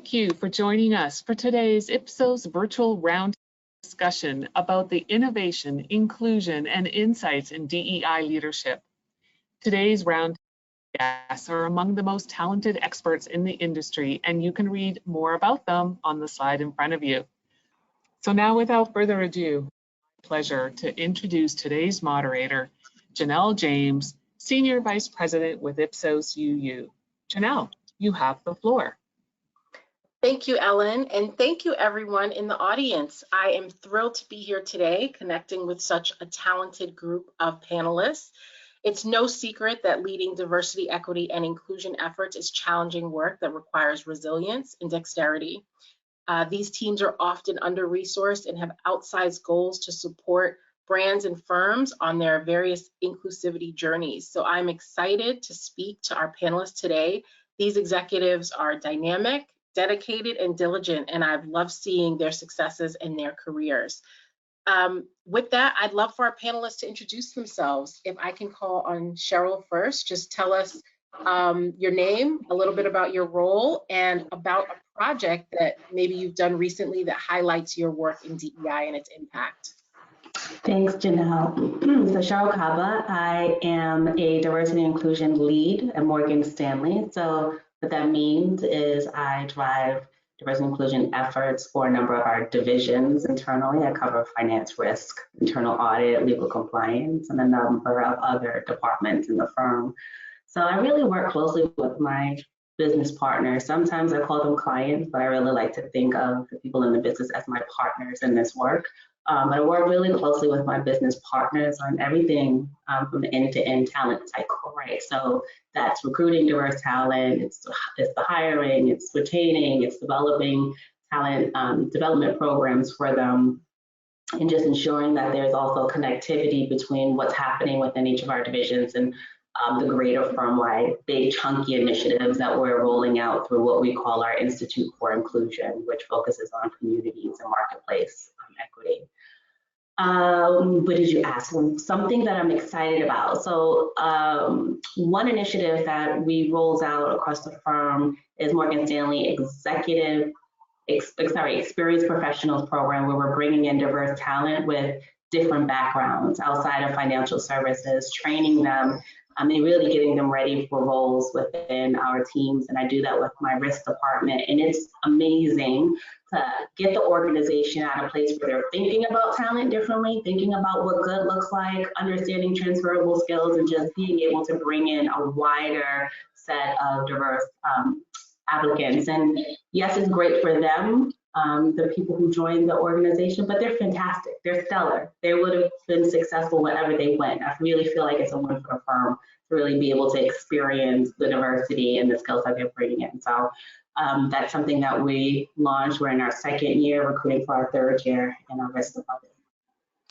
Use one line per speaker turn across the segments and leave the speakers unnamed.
Thank you for joining us for today's Ipsos virtual round discussion about the innovation, inclusion, and insights in DEI leadership. Today's round guests are among the most talented experts in the industry, and you can read more about them on the slide in front of you. So now, without further ado, it's my pleasure to introduce today's moderator, Janelle James, Senior Vice President with Ipsos UU. Janelle, you have the floor.
Thank you, Ellen, and thank you everyone in the audience. I am thrilled to be here today connecting with such a talented group of panelists. It's no secret that leading diversity, equity, and inclusion efforts is challenging work that requires resilience and dexterity. These teams are often under-resourced and have outsized goals to support brands and firms on their various inclusivity journeys. So I'm excited to speak to our panelists today. These executives are dynamic, dedicated, and diligent, and I've loved seeing their successes in their careers. With that, I'd love for our panelists to introduce themselves. If I can call on Cheryl first, just tell us your name, a little bit about your role, and about a project that maybe you've done recently that highlights your work in DEI and its impact.
Thanks, Janelle. So Cheryl Kaba, I am a diversity and inclusion lead at Morgan Stanley. So what that means is I drive diversity and inclusion efforts for a number of our divisions internally. I cover finance risk, internal audit, legal compliance, and a number of other departments in the firm. So I really work closely with my business partners. Sometimes I call them clients, but I really like to think of the people in the business as my partners in this work. I work really closely with my business partners on everything from the end-to-end talent cycle, right? So that's recruiting diverse talent, it's the hiring, it's retaining, it's developing talent development programs for them, and just ensuring that there's also connectivity between what's happening within each of our divisions and the greater firm-wide big chunky initiatives that we're rolling out through what we call our Institute for Inclusion, which focuses on communities and marketplace equity. What did you ask? Something that I'm excited about. So one initiative that we rolled out across the firm is Morgan Stanley Experienced Professionals Program, where we're bringing in diverse talent with different backgrounds outside of financial services, training them, and really getting them ready for roles within our teams. And I do that with my risk department. And it's amazing to get the organization at a place where they're thinking about talent differently, thinking about what good looks like, understanding transferable skills, and just being able to bring in a wider set of diverse applicants. And yes, it's great for them, the people who joined the organization, but they're fantastic. They're stellar. They would have been successful wherever they went. I really feel like it's a win for the firm to really be able to experience the diversity and the skills that they're bringing in. So that's something that we launched. We're in our second year, recruiting for our third year in our risk department.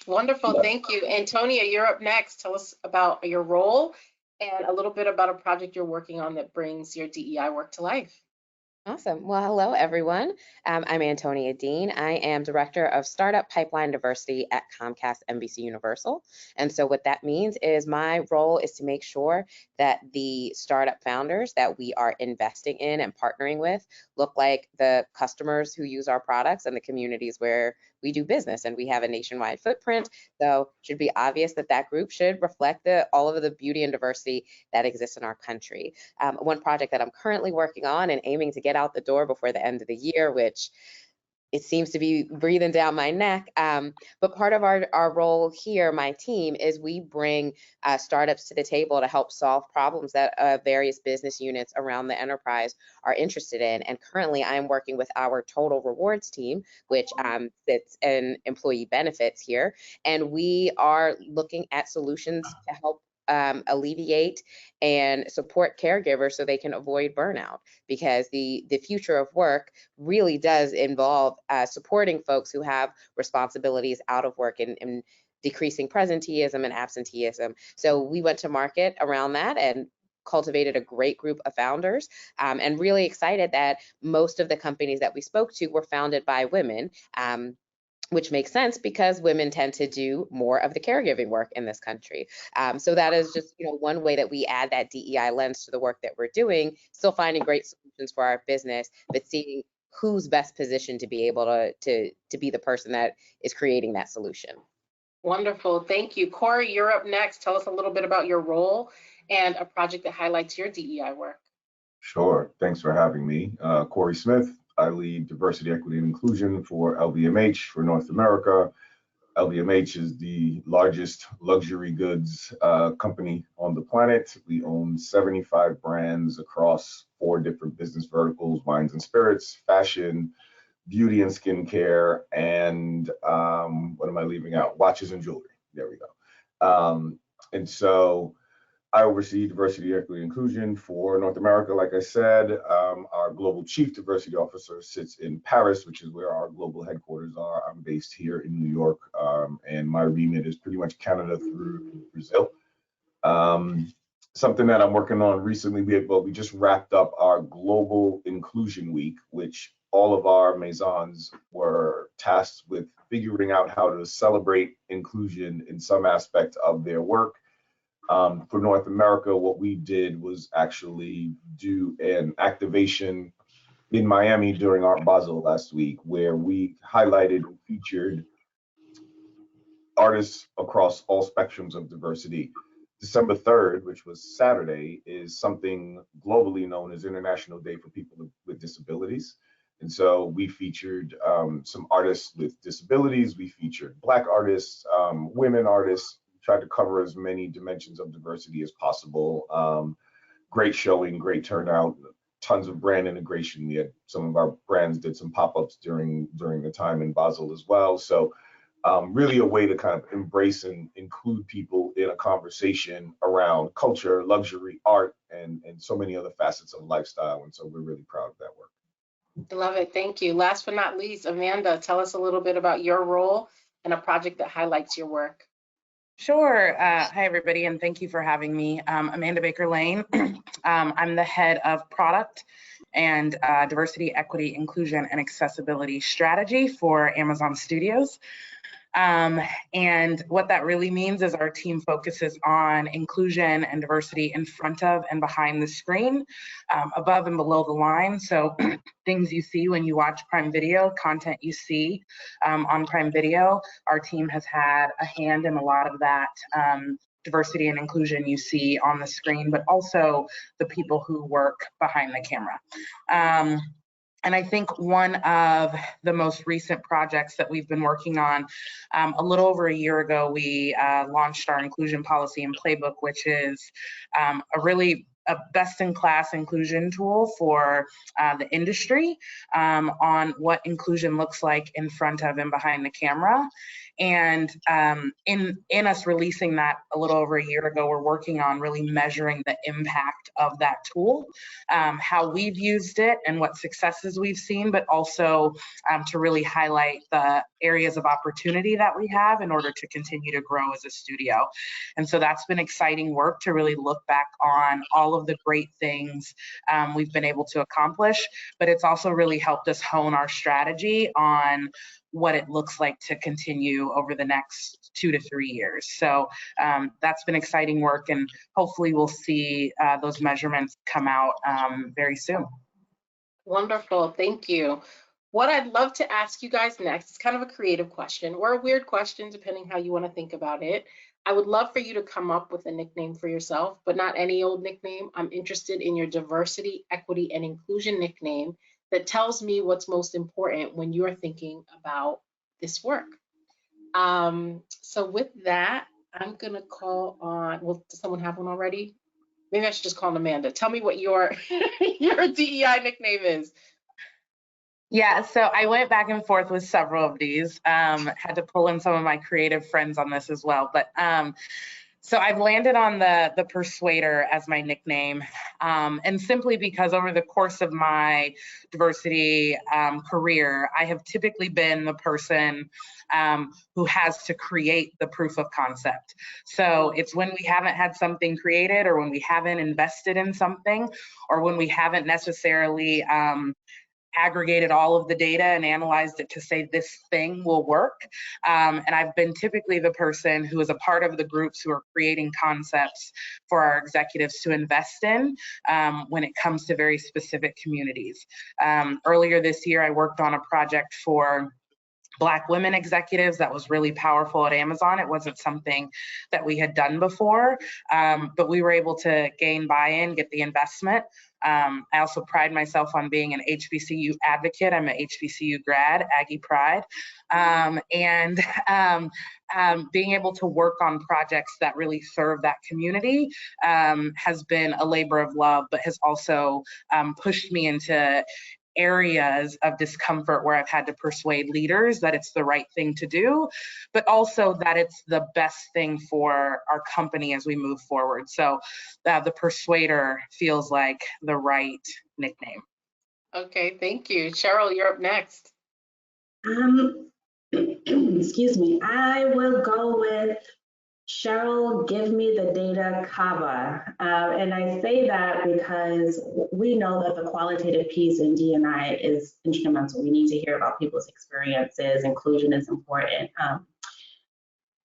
Wonderful, thank you. Antonia, you're up next. Tell us about your role and a little bit about a project you're working on that brings your DEI work to life.
Awesome. Well, hello, everyone. I'm Antonia Dean. I am Director of Startup Pipeline Diversity at Comcast NBC Universal. And so what that means is my role is to make sure that the startup founders that we are investing in and partnering with look like the customers who use our products and the communities where we do business, and we have a nationwide footprint. So it should be obvious that that group should reflect all of the beauty and diversity that exists in our country. One project that I'm currently working on and aiming to get out the door before the end of the year, which it seems to be breathing down my neck. But part of our role here, my team, is we bring startups to the table to help solve problems that various business units around the enterprise are interested in. And currently I'm working with our total rewards team, which sits in employee benefits here. And we are looking at solutions to help alleviate and support caregivers so they can avoid burnout, because the future of work really does involve supporting folks who have responsibilities out of work and decreasing presenteeism and absenteeism. So we went to market around that and cultivated a great group of founders, and really excited that most of the companies that we spoke to were founded by women. Which makes sense because women tend to do more of the caregiving work in this country. So that is just one way that we add that DEI lens to the work that we're doing, still finding great solutions for our business, but seeing who's best positioned to be able to be the person that is creating that solution.
Wonderful, thank you. Corey, you're up next. Tell us a little bit about your role and a project that highlights your DEI work.
Sure, thanks for having me. Corey Smith, I lead diversity, equity, and inclusion for LVMH for North America. LVMH is the largest luxury goods company on the planet. We own 75 brands across 4 different business verticals: wines and spirits, fashion, beauty and skincare, and what am I leaving out? Watches and jewelry. There we go. And so I oversee diversity, equity, and inclusion for North America. Like I said, our global chief diversity officer sits in Paris, which is where our global headquarters are. I'm based here in New York, and my remit is pretty much Canada through Brazil. Something that I'm working on recently, we just wrapped up our Global Inclusion Week, which all of our maisons were tasked with figuring out how to celebrate inclusion in some aspect of their work. For North America, what we did was actually do an activation in Miami during Art Basel last week, where we highlighted and featured artists across all spectrums of diversity. December 3rd, which was Saturday, is something globally known as International Day for People with Disabilities. And so we featured some artists with disabilities. We featured Black artists, women artists, tried to cover as many dimensions of diversity as possible. Great showing, great turnout, tons of brand integration. We had some of our brands did some pop-ups during the time in Basel as well. So really a way to kind of embrace and include people in a conversation around culture, luxury, art, and so many other facets of lifestyle. And so we're really proud of that work.
I love it, thank you. Last but not least, Amanda, tell us a little bit about your role and a project that highlights your work.
Sure. Hi, everybody, and thank you for having me. Amanda Baker Lane. I'm the head of product and diversity, equity, inclusion, and accessibility strategy for Amazon Studios. And what that really means is our team focuses on inclusion and diversity in front of and behind the screen, above and below the line. So things you see when you watch Prime Video, content you see on Prime Video, our team has had a hand in a lot of that diversity and inclusion you see on the screen, but also the people who work behind the camera. And I think one of the most recent projects that we've been working on, a little over a year ago, we launched our inclusion policy and playbook, which is a best-in-class inclusion tool for the industry on what inclusion looks like in front of and behind the camera. And in us releasing that a little over a year ago, we're working on really measuring the impact of that tool, how we've used it and what successes we've seen, but also to really highlight the areas of opportunity that we have in order to continue to grow as a studio. And so that's been exciting work to really look back on all of the great things we've been able to accomplish, but it's also really helped us hone our strategy on what it looks like to continue over the next 2 to 3 years. So that's been exciting work, and hopefully we'll see those measurements come out very soon.
Wonderful, thank you. What I'd love to ask you guys next is kind of a creative question or a weird question, depending how you want to think about it. I would love for you to come up with a nickname for yourself, but not any old nickname. I'm interested in your diversity, equity, and inclusion nickname that tells me what's most important when you're thinking about this work. So with that, I'm gonna call on, well, does someone have one already? Maybe I should just call on Amanda. Tell me what your DEI nickname is.
Yeah, so I went back and forth with several of these, had to pull in some of my creative friends on this as well, but so I've landed on the Persuader as my nickname, and simply because over the course of my diversity career, I have typically been the person who has to create the proof of concept. So it's when we haven't had something created, or when we haven't invested in something, or when we haven't necessarily aggregated all of the data and analyzed it to say this thing will work. And I've been typically the person who is a part of the groups who are creating concepts for our executives to invest in when it comes to very specific communities. Earlier this year, I worked on a project for Black women executives that was really powerful at Amazon. It wasn't something that we had done before, but we were able to gain buy-in, get the investment. I also pride myself on being an HBCU advocate. I'm an HBCU grad, Aggie Pride, and being able to work on projects that really serve that community has been a labor of love, but has also pushed me into areas of discomfort where I've had to persuade leaders that it's the right thing to do, but also that it's the best thing for our company as we move forward. So the persuader feels like the right nickname.
Okay, thank you. Cheryl, you're up next.
Excuse me. I will go with Cheryl, give me the data Kava. And I say that because we know that the qualitative piece in D&I is instrumental. We need to hear about people's experiences. Inclusion is important.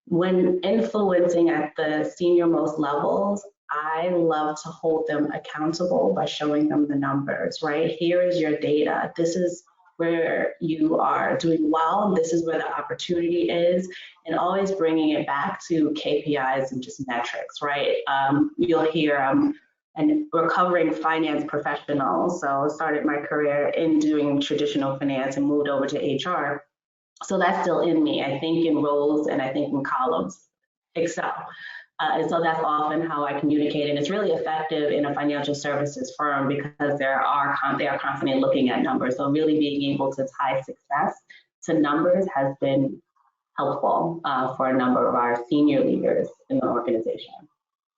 When influencing at the senior most levels, I love to hold them accountable by showing them the numbers, right? Here is your data. This is where you are doing well. This is where the opportunity is, and always bringing it back to KPIs and just metrics, right? You'll hear a recovering finance professional. So I started my career in doing traditional finance and moved over to HR. So that's still in me. I think in rows and I think in columns, Excel. And so that's often how I communicate, and it's really effective in a financial services firm because they are constantly looking at numbers. So really being able to tie success to numbers has been helpful for a number of our senior leaders in the organization.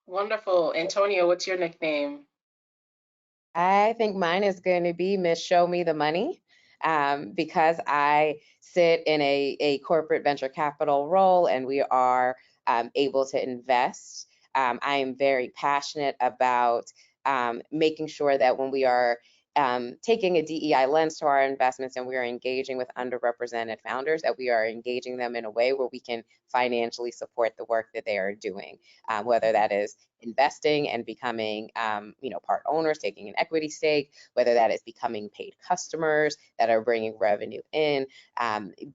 Wonderful. Antonio, what's your nickname?
I think mine is going to be Miss Show Me the Money. Because I sit in a corporate venture capital role and we are able to invest. I am very passionate about making sure that when we are taking a DEI lens to our investments and we are engaging with underrepresented founders, that we are engaging them in a way where we can financially support the work that they are doing, whether that is investing and becoming part owners, taking an equity stake, whether that is becoming paid customers that are bringing revenue in.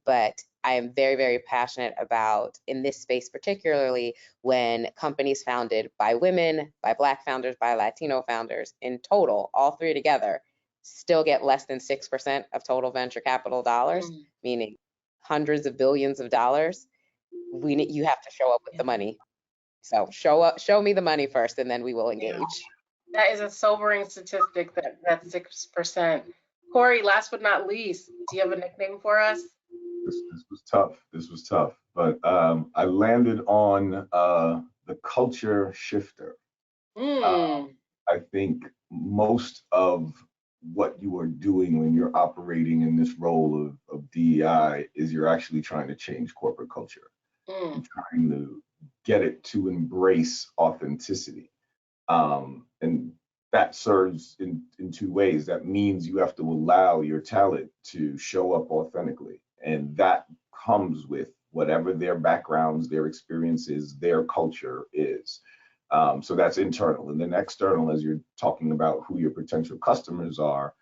But I am very, very passionate about, in this space particularly, when companies founded by women, by Black founders, by Latino founders, in total, all three together, still get less than 6% of total venture capital dollars, meaning hundreds of billions of dollars. You have to show up with the money. So show me the money first, and then we will engage.
Yeah. That is a sobering statistic, that 6%. Corey, last but not least, do you have a nickname for us?
This was tough. This was tough, but I landed on the culture shifter. I think most of what you are doing when you're operating in this role of DEI is you're actually trying to change corporate culture. You're trying to get it to embrace authenticity. And that serves in two ways. That means you have to allow your talent to show up authentically. And that comes with whatever their backgrounds, their experiences, their culture is. So that's internal. And then external, as you're talking about who your potential customers are,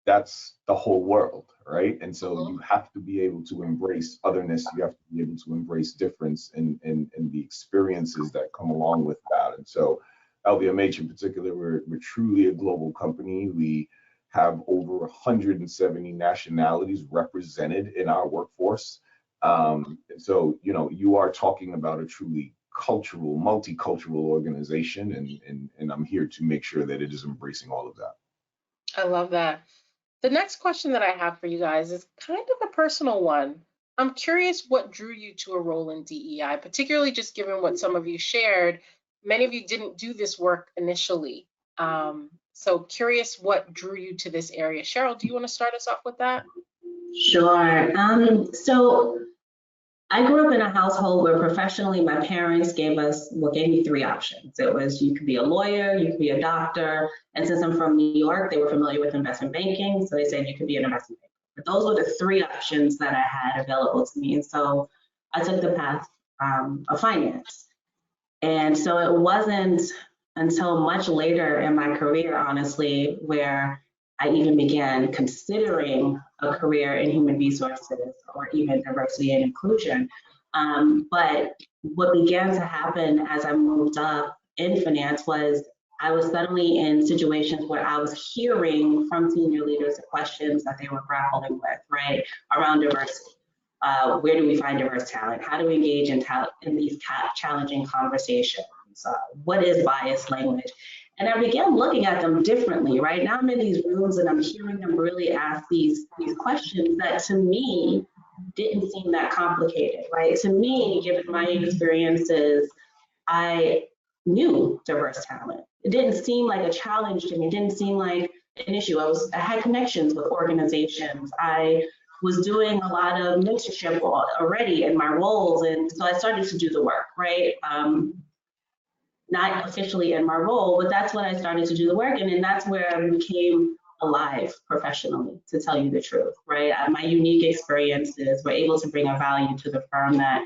that's the whole world, right? And so you have to be able to embrace otherness. You have to be able to embrace difference and the experiences that come along with that. And so LVMH in particular, we're truly a global company. We have over 170 nationalities represented in our workforce. And so, you are talking about a truly cultural, multicultural organization, and I'm here to make sure that it is embracing all of that.
I love that. The next question that I have for you guys is kind of a personal one. I'm curious what drew you to a role in DEI, particularly just given what some of you shared. Many of you didn't do this work initially. So curious what drew you to this area. Cheryl, do you want to start us off with that?
Sure. So I grew up in a household where professionally my parents gave me three options. It was you could be a lawyer, you could be a doctor, and since I'm from New York, they were familiar with investment banking, so they said you could be an investment banker. But those were the three options that I had available to me, and so I took the path of finance. And so it wasn't until much later in my career, honestly, where I even began considering a career in human resources or even diversity and inclusion. But what began to happen as I moved up in finance was I was suddenly in situations where I was hearing from senior leaders the questions that they were grappling with, right, around diversity. Where do we find diverse talent? How do we engage in these challenging conversations? What is biased language? And I began looking at them differently, right? Now I'm in these rooms and I'm hearing them really ask these questions that to me didn't seem that complicated, right? To me, given my experiences, I knew diverse talent. It didn't seem like a challenge to me. It didn't seem like an issue. I had connections with organizations. I was doing a lot of mentorship already in my roles, and so I started to do the work, right? Not officially in my role, but that's when I started to do the work, and then that's where I became alive professionally, to tell you the truth, right? My unique experiences were able to bring a value to the firm that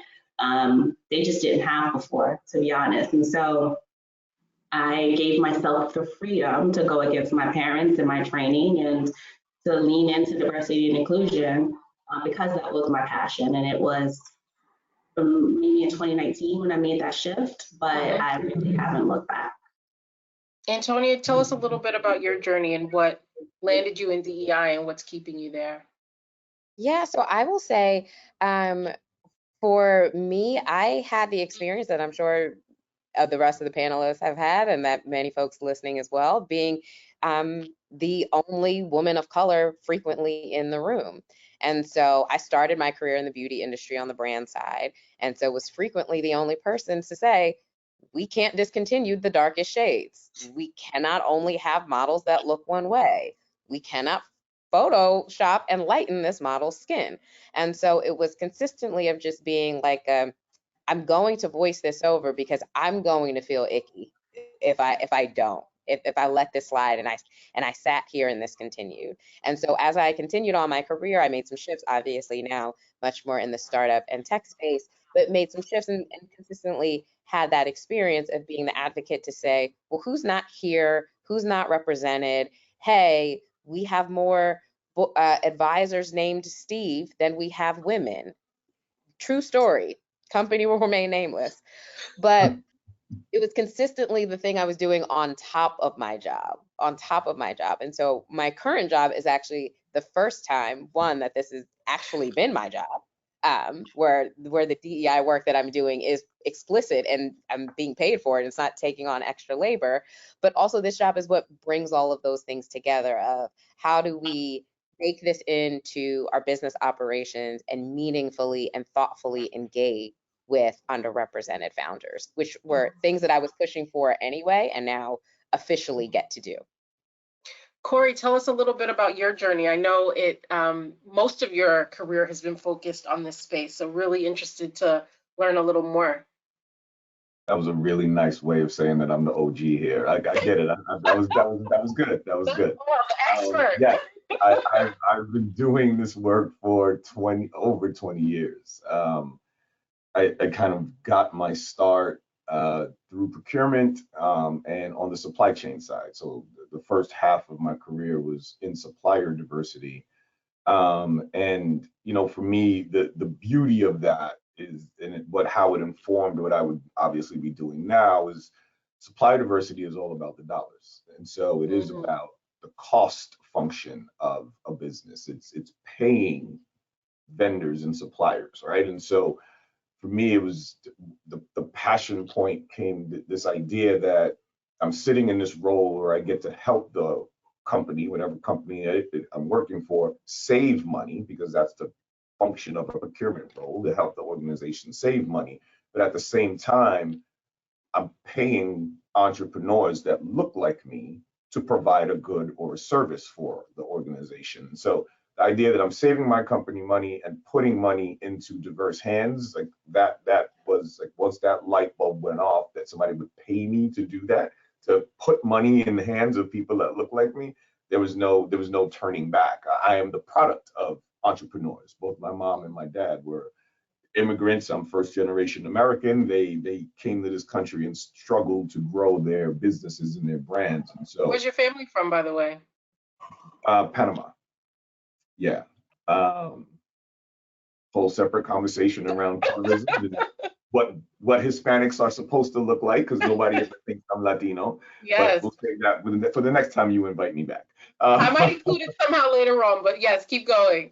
they just didn't have before, to be honest. And so I gave myself the freedom to go against my parents and my training and to lean into diversity and inclusion because that was my passion. And it was maybe in 2019 when I made that shift, but I really haven't looked back.
Antonia, tell us a little bit about your journey and what landed you in DEI and what's keeping you there.
Yeah, so I will say, for me, I had the experience that I'm sure the rest of the panelists have had, and that many folks listening as well, being the only woman of color frequently in the room. And so I started my career in the beauty industry on the brand side, and so was frequently the only person to say, we can't discontinue the darkest shades. We cannot only have models that look one way. We cannot Photoshop and lighten this model's skin. And so it was consistently of just being like, I'm going to voice this over because I'm going to feel icky if I don't, if I let this slide and I sat here and this continued. And so as I continued on my career, I made some shifts, obviously now much more in the startup and tech space, but made some shifts and consistently had that experience of being the advocate to say, well, who's not here? Who's not represented? Hey, we have more advisors named Steve than we have women. True story. Company will remain nameless. But it was consistently the thing I was doing on top of my job, And so my current job is actually the first time, one, that this has actually been my job, where the DEI work that I'm doing is explicit and I'm being paid for it. It's not taking on extra labor, but also this job is what brings all of those things together of how do we make this into our business operations and meaningfully and thoughtfully engage with underrepresented founders, which were things that I was pushing for anyway, and now officially get to do.
Corey, tell us a little bit about your journey. I know most of your career has been focused on this space, so really interested to learn a little more.
That was a really nice way of saying that I'm the OG here. I get it. That was good. That was good. Yeah, I've been doing this work for over 20 years. I kind of got my start through procurement and on the supply chain side. So the first half of my career was in supplier diversity. And for me, the beauty of that is, and how it informed what I would obviously be doing now is supply diversity is all about the dollars. And so it is about the cost function of a business. It's paying vendors and suppliers, right? And so for me, it was the passion point came this idea that I'm sitting in this role where I get to help the company, whatever company I'm working for, save money, because that's the function of a procurement role, to help the organization save money. But at the same time, I'm paying entrepreneurs that look like me to provide a good or a service for the organization. So the idea that I'm saving my company money and putting money into diverse hands, like that was like, once that light bulb went off, that somebody would pay me to do that, to put money in the hands of people that look like me, there was no turning back. I am the product of entrepreneurs. Both my mom and my dad were immigrants. I'm first generation American. They came to this country and struggled to grow their businesses and their brands. And so,
Where's your family from, by the way?
Panama. Yeah. Whole separate conversation around tourism and what Hispanics are supposed to look like, because nobody ever thinks I'm Latino.
Yes.
But we'll save that for the next time you invite me back.
I might include it somehow later on, but yes, keep going.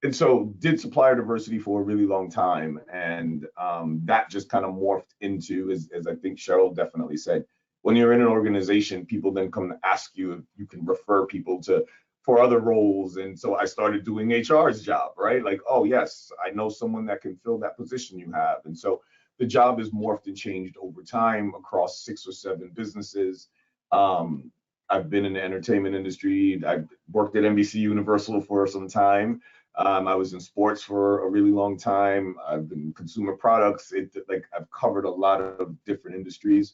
And so did supplier diversity for a really long time. And that just kind of morphed into, as I think Cheryl definitely said, when you're in an organization, people then come to ask you if you can refer people for other roles. And so I started doing HR's job, right? Like, oh yes, I know someone that can fill that position you have. And so the job has morphed and changed over time across 6 or 7 businesses. I've been in the entertainment industry. I've worked at NBC Universal for some time. I was in sports for a really long time. I've been in consumer products. I've covered a lot of different industries,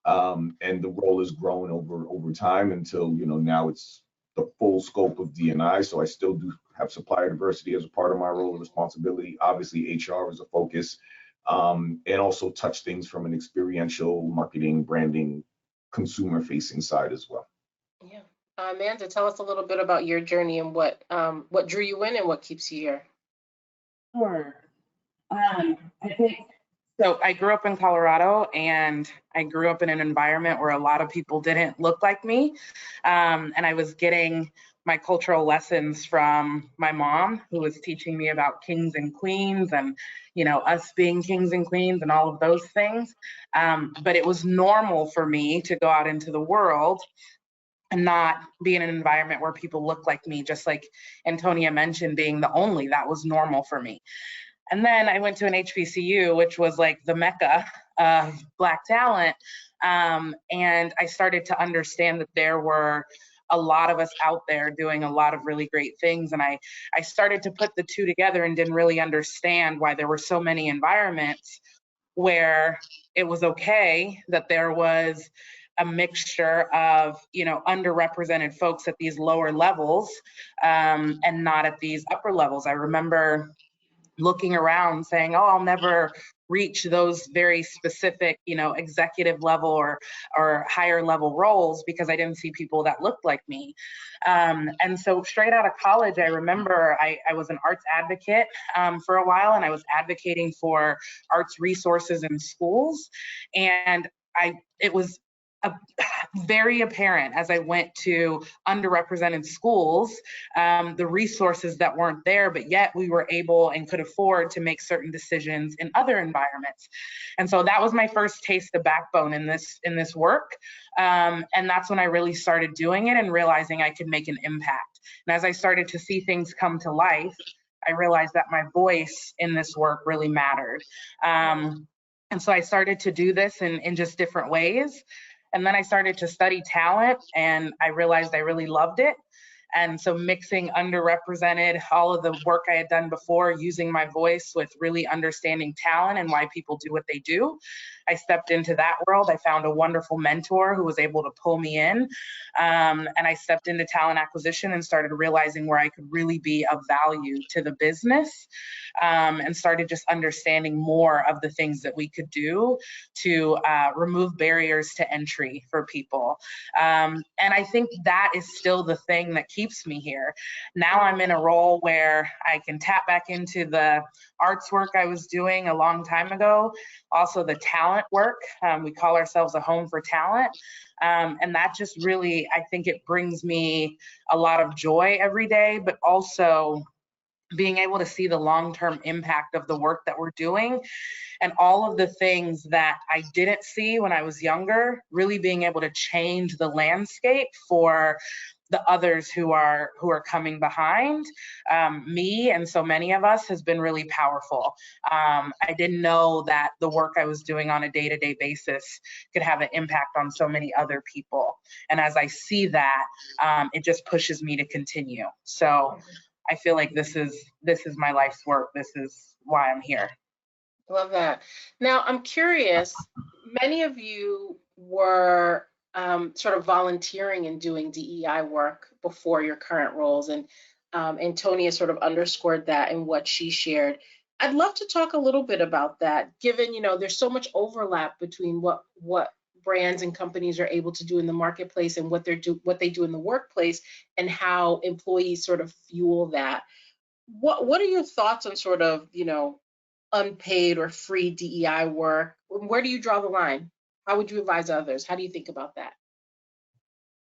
and the role has grown over time until now it's the full scope of D&I. So I still do have supplier diversity as a part of my role and responsibility. Obviously, HR is a focus, and also touch things from an experiential marketing, branding, consumer-facing side as well.
Yeah. Amanda, tell us a little bit about your journey and what drew you in and what keeps you here.
Sure. I think so. I grew up in Colorado, and I grew up in an environment where a lot of people didn't look like me. And I was getting my cultural lessons from my mom, who was teaching me about kings and queens and, us being kings and queens and all of those things. But it was normal for me to go out into the world and not be in an environment where people look like me, just like Antonia mentioned, being the only, that was normal for me. And then I went to an HBCU, which was like the mecca of Black talent. And I started to understand that there were a lot of us out there doing a lot of really great things. And I started to put the two together and didn't really understand why there were so many environments where it was okay that there was a mixture of, underrepresented folks at these lower levels, and not at these upper levels. I remember looking around saying, oh, I'll never reach those very specific, executive level or higher level roles because I didn't see people that looked like me. And so straight out of college, I remember I was an arts advocate for a while, and I was advocating for arts resources in schools. And it was very apparent as I went to underrepresented schools, the resources that weren't there, but yet we were able and could afford to make certain decisions in other environments. And so that was my first taste of backbone in this work. And that's when I really started doing it and realizing I could make an impact. And as I started to see things come to life, I realized that my voice in this work really mattered. And so I started to do this in just different ways. And then I started to study talent, and I realized I really loved it. And so mixing underrepresented, all of the work I had done before, using my voice with really understanding talent and why people do what they do, I stepped into that world. I found a wonderful mentor who was able to pull me in. And I stepped into talent acquisition and started realizing where I could really be of value to the business, and started just understanding more of the things that we could do to remove barriers to entry for people. And I think that is still the thing that keeps me here. Now I'm in a role where I can tap back into the arts work I was doing a long time ago, also the talent work. We call ourselves a home for talent. And that just really, I think it brings me a lot of joy every day, but also being able to see the long-term impact of the work that we're doing and all of the things that I didn't see when I was younger, really being able to change the landscape for the others who are coming behind me and so many of us has been really powerful. I didn't know that the work I was doing on a day-to-day basis could have an impact on so many other people. And as I see that, it just pushes me to continue. So I feel like this is my life's work. This is why I'm here.
Love that. Now, I'm curious, many of you were sort of volunteering and doing DEI work before your current roles, and Antonia sort of underscored that in what she shared. I'd love to talk a little bit about that, given, there's so much overlap between what brands and companies are able to do in the marketplace and what they do in the workplace, and how employees sort of fuel that. What are your thoughts on sort of, unpaid or free DEI work? Where do you draw the line? How would you advise others? How do you think about that?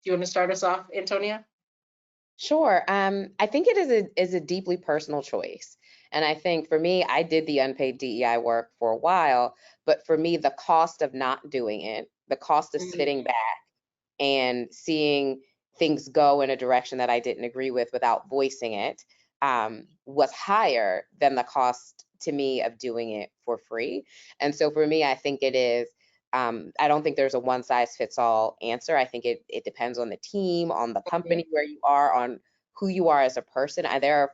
Do you want to start us off, Antonia?
Sure. I think it is a deeply personal choice. And I think for me, I did the unpaid DEI work for a while, but for me, the cost of not doing it, the cost of sitting back and seeing things go in a direction that I didn't agree with without voicing it, was higher than the cost to me of doing it for free. And so for me, I think it is, I don't think there's a one size fits all answer. I think it depends on the team, on the company where you are, on who you are as a person. There are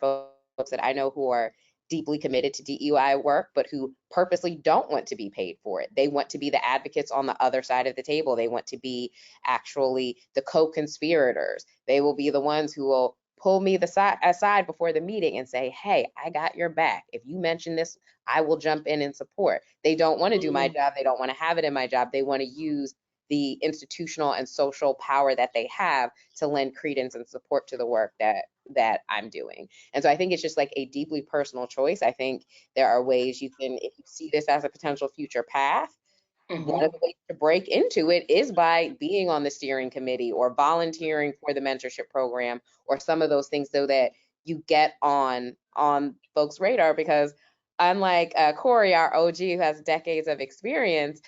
folks that I know who are deeply committed to DEI work, but who purposely don't want to be paid for it. They want to be the advocates on the other side of the table. They want to be actually the co-conspirators. They will be the ones who will pull me aside before the meeting and say, hey, I got your back. If you mention this, I will jump in and support. They don't want to do my job. They don't want to have it in my job. They want to use the institutional and social power that they have to lend credence and support to the work that I'm doing. And so I think it's just like a deeply personal choice. I think there are ways you can, if you see this as a potential future path, one of the ways to break into it is by being on the steering committee or volunteering for the mentorship program or some of those things, so that you get on folks' radar. Because unlike Corey, our OG, who has decades of experience,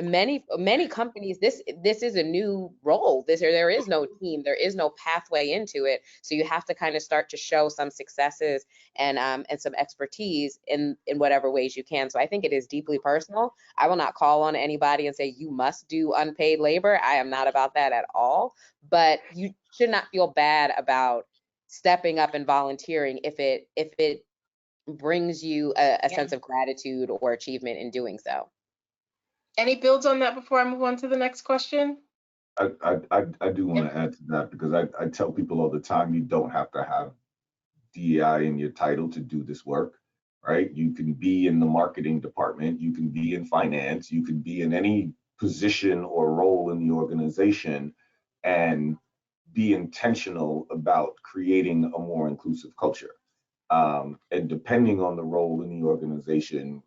many companies, this is a new role. There is no team, there is no pathway into it. So you have to kind of start to show some successes and some expertise in whatever ways you can. So I think it is deeply personal. I will not call on anybody and say you must do unpaid labor. I am not about that at all. But you should not feel bad about stepping up and volunteering if it brings you a sense of gratitude or achievement in doing so.
Any builds on that before I move on to the next question?
I do want to add to that, because I tell people all the time, you don't have to have DEI in your title to do this work, right? You can be in the marketing department, you can be in finance, you can be in any position or role in the organization and be intentional about creating a more inclusive culture. And depending on the role in the organization,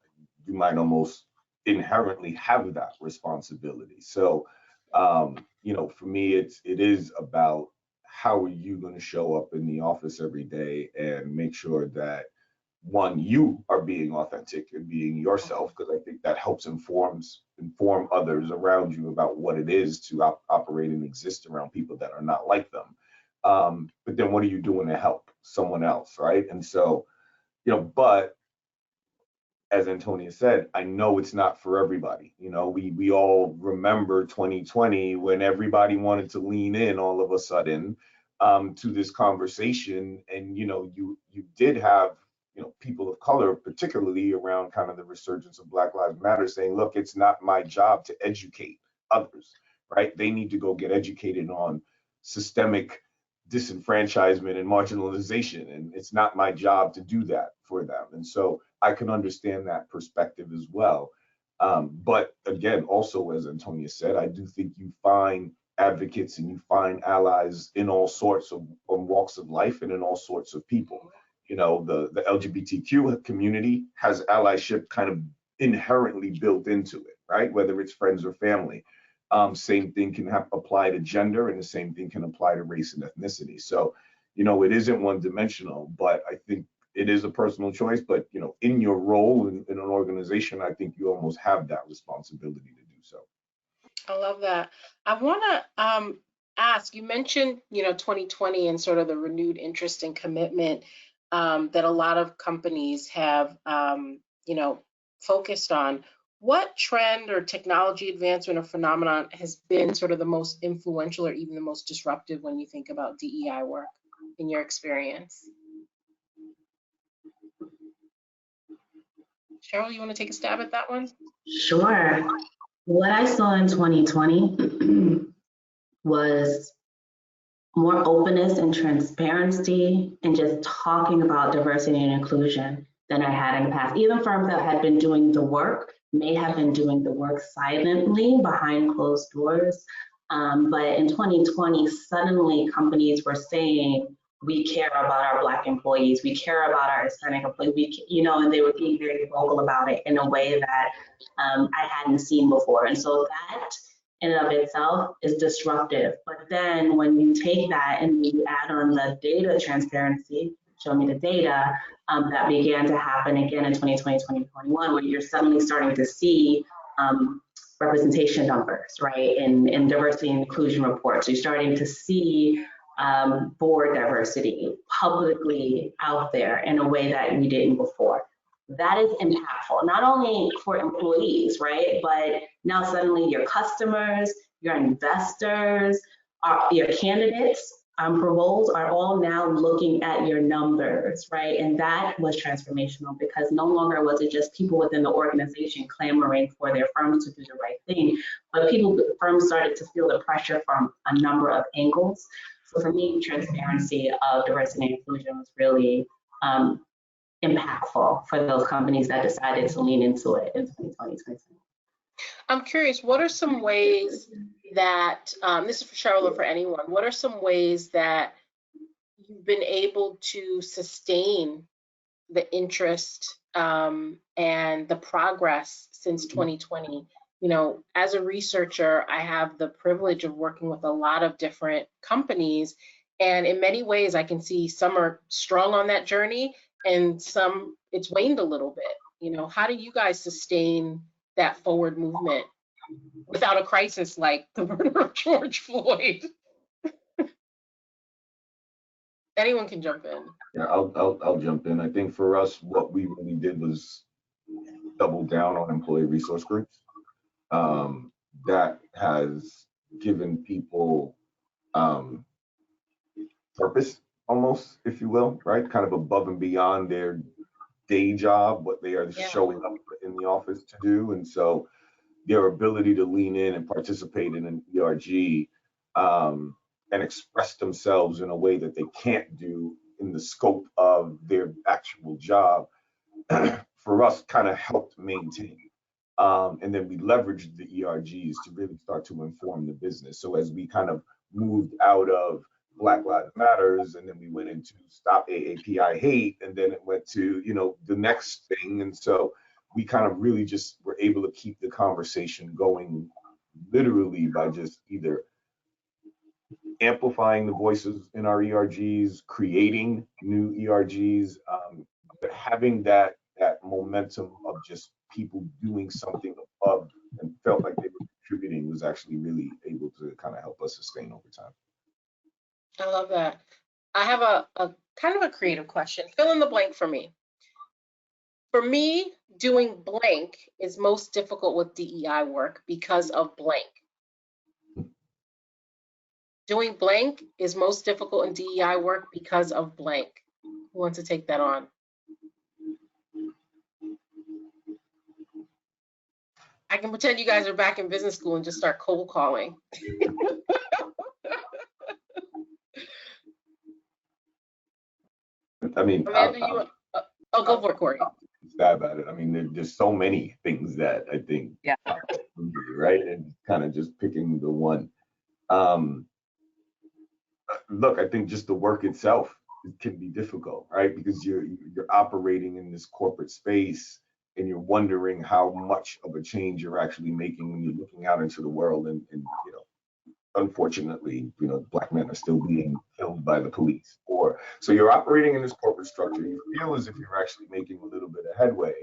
you might almost inherently have that responsibility. So, for me, it is about how are you going to show up in the office every day and make sure that, one, you are being authentic and being yourself, because I think that helps inform others around you about what it is to operate and exist around people that are not like them. But then what are you doing to help someone else, right? And so, but as Antonia said, I know it's not for everybody. We all remember 2020 when everybody wanted to lean in all of a sudden to this conversation, and you did have people of color, particularly around kind of the resurgence of Black Lives Matter, saying, look, it's not my job to educate others, right? They need to go get educated on systemic disenfranchisement and marginalization, and it's not my job to do that for them. And so I can understand that perspective as well. But again, also, as Antonia said, I do think you find advocates and you find allies in all sorts of walks of life and in all sorts of people. The LGBTQ community has allyship kind of inherently built into it, right? Whether it's friends or family. Same thing can apply to gender, and the same thing can apply to race and ethnicity. So, it isn't one dimensional, but I think it is a personal choice. But, in your role in an organization, I think you almost have that responsibility to do so.
I love that. I want to ask, you mentioned, 2020 and sort of the renewed interest and commitment that a lot of companies have, focused on. What trend or technology advancement or phenomenon has been sort of the most influential or even the most disruptive when you think about DEI work in your experience? Cheryl, you want to take a stab at that one?
Sure. What I saw in 2020 was more openness and transparency and just talking about diversity and inclusion than I had in the past. Even firms that had been doing the work may have been doing the work silently behind closed doors. But in 2020, suddenly companies were saying, we care about our Black employees, we care about our Hispanic employees, and they were being very vocal about it in a way that I hadn't seen before. And so that in and of itself is disruptive. But then when you take that and you add on the data transparency, show me the data, that began to happen again in 2020, 2021, where you're suddenly starting to see representation numbers, right, in diversity and inclusion reports. You're starting to see board diversity publicly out there in a way that we didn't before. That is impactful, not only for employees, right, but now suddenly your customers, your investors, your candidates for roles are all now looking at your numbers, right? And that was transformational because no longer was it just people within the organization clamoring for their firms to do the right thing, but firms started to feel the pressure from a number of angles. So for me, transparency of diversity and inclusion was really impactful for those companies that decided to lean into it in 2020.
I'm curious, what are some ways that, this is for Cheryl or for anyone, what are some ways that you've been able to sustain the interest and the progress since 2020? As a researcher, I have the privilege of working with a lot of different companies, and in many ways I can see some are strong on that journey and some it's waned a little bit. How do you guys sustain that forward movement without a crisis like the murder of George Floyd? Anyone can jump in.
Yeah, I'll jump in. I think for us, what we really did was double down on employee resource groups. That has given people purpose, almost, if you will, right? Kind of above and beyond their day job, what they are showing up in the office to do. And so their ability to lean in and participate in an ERG and express themselves in a way that they can't do in the scope of their actual job, for us kind of helped maintain. And then we leveraged the ERGs to really start to inform the business. So as we kind of moved out of Black Lives Matters, and then we went into Stop AAPI Hate, and then it went to, the next thing. And so we kind of really just were able to keep the conversation going literally by just either amplifying the voices in our ERGs, creating new ERGs, but having that momentum of just people doing something above and felt like they were contributing was actually really able to kind of help us sustain over time.
I love that. I have a kind of a creative question. Fill in the blank for me. For me, doing blank is most difficult with DEI work because of blank. Doing blank is most difficult in DEI work because of blank. Who wants to take that on? I can pretend you guys are back in business school and just start cold calling.
I mean,
Amanda, go for it, Corey.
Stab at it. I mean, there's so many things that I think, right? And kind of just picking the one. Look, I think just the work itself can be difficult, right? Because you're operating in this corporate space and you're wondering how much of a change you're actually making when you're looking out into the world. And unfortunately, Black men are still being killed by the police. So you're operating in this corporate structure. You feel as if you're actually making a little bit of headway,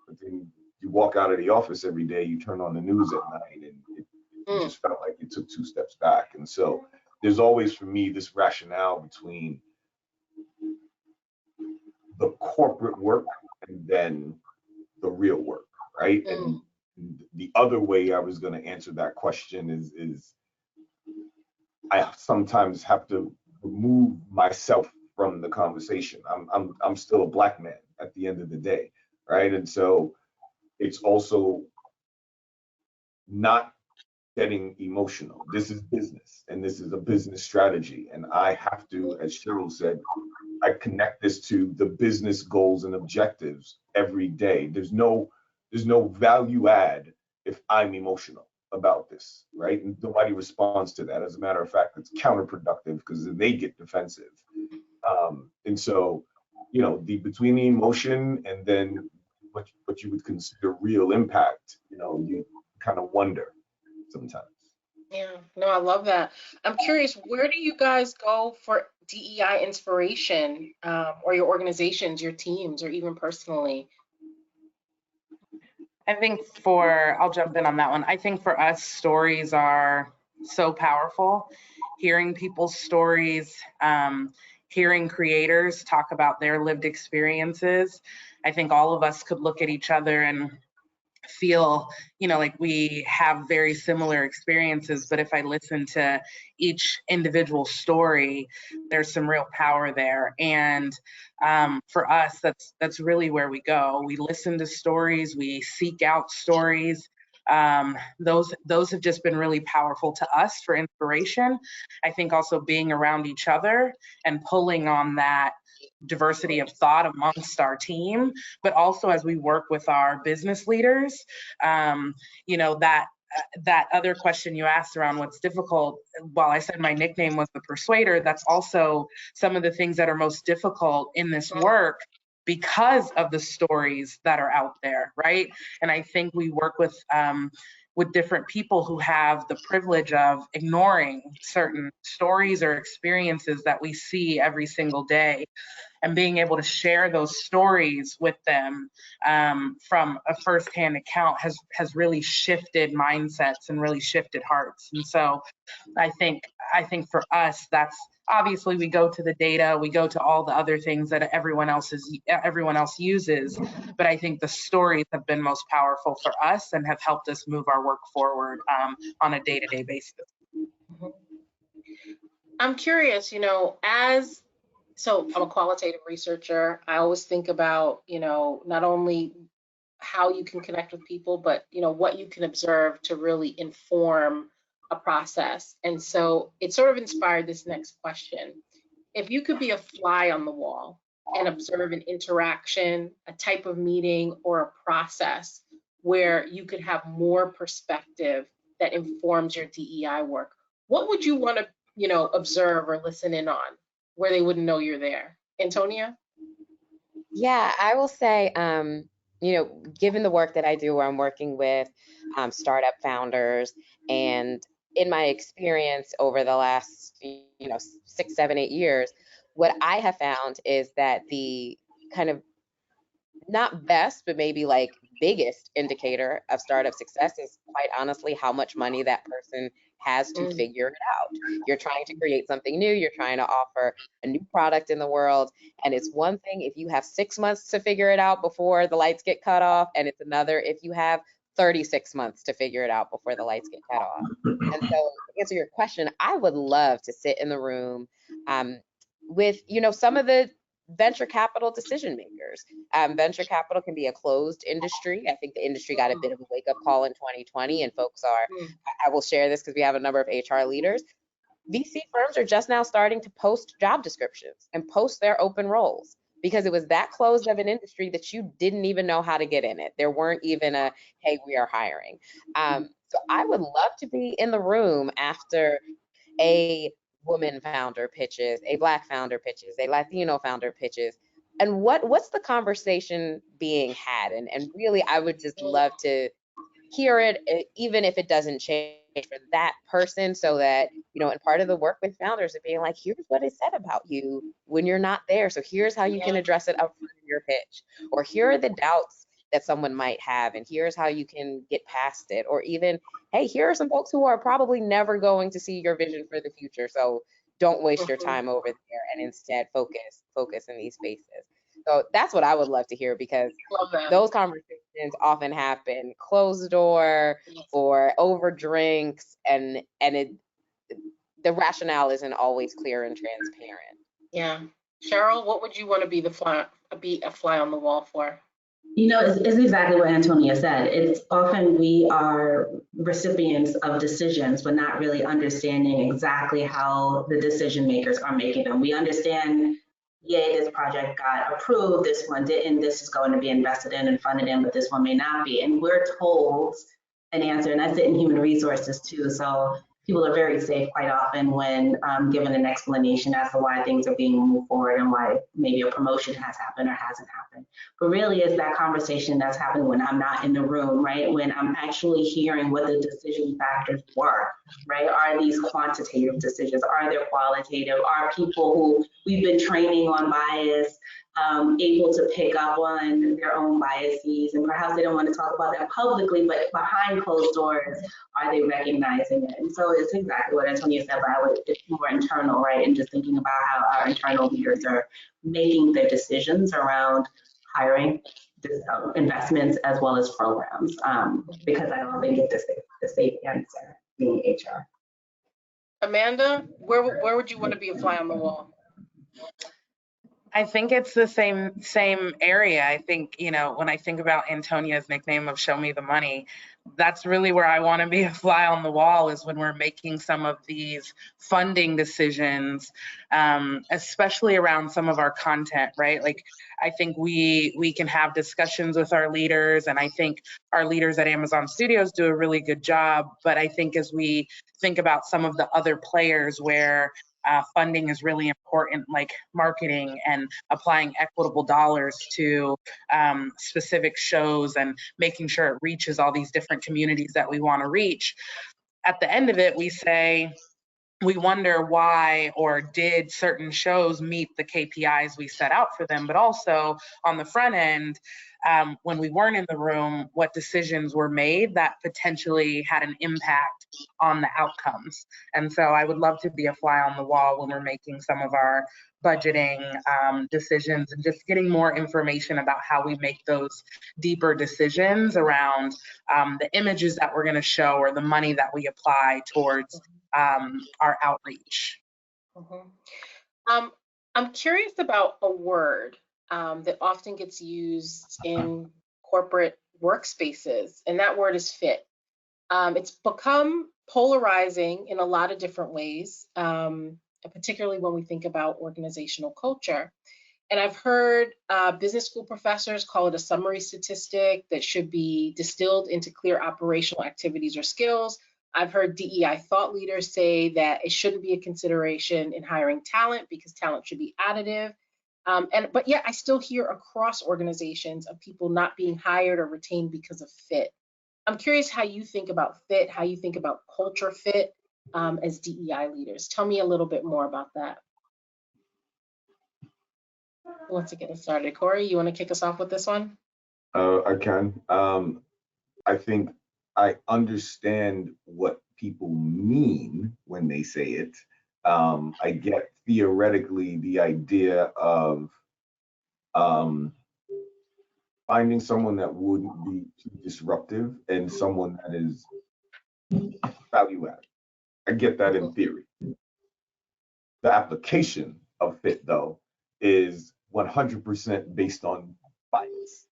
but then you walk out of the office every day, you turn on the news at night, and it just felt like you took 2 steps back. And so there's always for me this rationale between the corporate work and then the real work, right? And the other way I was going to answer that question is I sometimes have to remove myself from the conversation. I'm still a Black man at the end of the day, right? And so it's also not getting emotional. This is business, and this is a business strategy, and I have to, as Cheryl said, I connect this to the business goals and objectives every day. There's no value add if I'm emotional about this, right? And nobody responds to that. As a matter of fact, it's counterproductive because then they get defensive. And so, between the emotion and then what you would consider real impact, you kind of wonder sometimes.
Yeah, no, I love that. I'm curious, where do you guys go for DEI inspiration, or your organizations, your teams, or even personally?
I think I'll jump in on that one. I think for us, stories are so powerful. Hearing people's stories, hearing creators talk about their lived experiences. I think all of us could look at each other and feel, like we have very similar experiences, but if I listen to each individual story, there's some real power there. And for us, that's really where we go. We listen to stories, we seek out stories. Those have just been really powerful to us for inspiration. I think also being around each other and pulling on that diversity of thought amongst our team, but also as we work with our business leaders, that other question you asked around what's difficult, while I said my nickname was the persuader, that's also some of the things that are most difficult in this work because of the stories that are out there, right? And I think we work with different people who have the privilege of ignoring certain stories or experiences that we see every single day, and being able to share those stories with them from a firsthand account has really shifted mindsets and really shifted hearts. And so I think for us, that's obviously we go to the data, we go to all the other things that everyone else uses, but I think the stories have been most powerful for us and have helped us move our work forward on a day-to-day basis.
I'm curious, so I'm a qualitative researcher. I always think about, not only how you can connect with people, but, what you can observe to really inform a process. And so it sort of inspired this next question. If you could be a fly on the wall and observe an interaction, a type of meeting, or a process where you could have more perspective that informs your DEI work, what would you want to, observe or listen in on, where they wouldn't know you're there? Antonia?
Yeah, I will say, given the work that I do, where I'm working with startup founders, and in my experience over the last, 6, 7, 8 years, what I have found is that the kind of not best, but maybe like biggest indicator of startup success is quite honestly how much money that person has to figure it out. You're trying to create something new, you're trying to offer a new product in the world. And it's one thing if you have 6 months to figure it out before the lights get cut off, and it's another if you have 36 months to figure it out before the lights get cut off. And so to answer your question, I would love to sit in the room with, some of the venture capital decision makers. Venture capital can be a closed industry. I think the industry got a bit of a wake up call in 2020, and folks I will share this because we have a number of HR leaders. VC firms are just now starting to post job descriptions and post their open roles, because it was that closed of an industry that you didn't even know how to get in it. There weren't even a, hey, we are hiring. So I would love to be in the room after a woman founder pitches, a Black founder pitches, a Latino founder pitches, and what's the conversation being had? And really, I would just love to hear it, even if it doesn't change for that person, so that, and part of the work with founders is being like, here's what it said about you when you're not there. So here's how you can address it up front in your pitch, or here are the doubts that someone might have, and here's how you can get past it. Or even, hey, here are some folks who are probably never going to see your vision for the future, so don't waste your time over there, and instead focus in these spaces. So that's what I would love to hear, because
Love that.
those conversations often happen closed door or over drinks, and the rationale isn't always clear and transparent.
Yeah. Cheryl, what would you want to be a fly on the wall for?
It's exactly what Antonia said. It's often we are recipients of decisions, but not really understanding exactly how the decision makers are making them. We understand, yay, this project got approved, this one didn't, this is going to be invested in and funded in, but this one may not be. And we're told an answer, and that's it in human resources too. So people are very safe quite often when given an explanation as to why things are being moved forward and why maybe a promotion has happened or hasn't happened. But really it's that conversation that's happening when I'm not in the room, right? When I'm actually hearing what the decision factors were, right? Are these quantitative decisions? Are they qualitative? Are people who we've been training on bias able to pick up on their own biases, and perhaps they don't want to talk about that publicly, but behind closed doors, are they recognizing it? And so it's exactly what Antonia said, but it's more internal, right? And just thinking about how our internal leaders are making their decisions around hiring, investments, as well as programs, because I don't think it's the safe answer being HR.
Amanda, where would you want to be a fly on the wall?
I think it's the same area. I think, when I think about Antonia's nickname of Show Me the Money, that's really where I want to be a fly on the wall, is when we're making some of these funding decisions, especially around some of our content, right? Like, I think we can have discussions with our leaders, and I think our leaders at Amazon Studios do a really good job. But I think as we think about some of the other players where funding is really important, like marketing and applying equitable dollars to specific shows and making sure it reaches all these different communities that we want to reach. At the end of it, we wonder why, or did certain shows meet the KPIs we set out for them, but also on the front end, when we weren't in the room, what decisions were made that potentially had an impact on the outcomes. And so I would love to be a fly on the wall when we're making some of our budgeting decisions, and just getting more information about how we make those deeper decisions around the images that we're going to show, or the money that we apply towards our outreach.
I'm curious about a word that often gets used in corporate workspaces, and that word is fit. It's become polarizing in a lot of different ways, particularly when we think about organizational culture. And I've heard business school professors call it a summary statistic that should be distilled into clear operational activities or skills. I've heard DEI thought leaders say that it shouldn't be a consideration in hiring talent because talent should be additive. But yet I still hear across organizations of people not being hired or retained because of fit. I'm curious how you think about fit, how you think about culture fit as DEI leaders. Tell me a little bit more about that. Who wants to get us started? Corey, you want to kick us off with this one?
I can. I think I understand what people mean when they say it. I get theoretically the idea of finding someone that wouldn't be too disruptive and someone that is value added. I get that in theory. The application of fit, though, is 100% based on bias,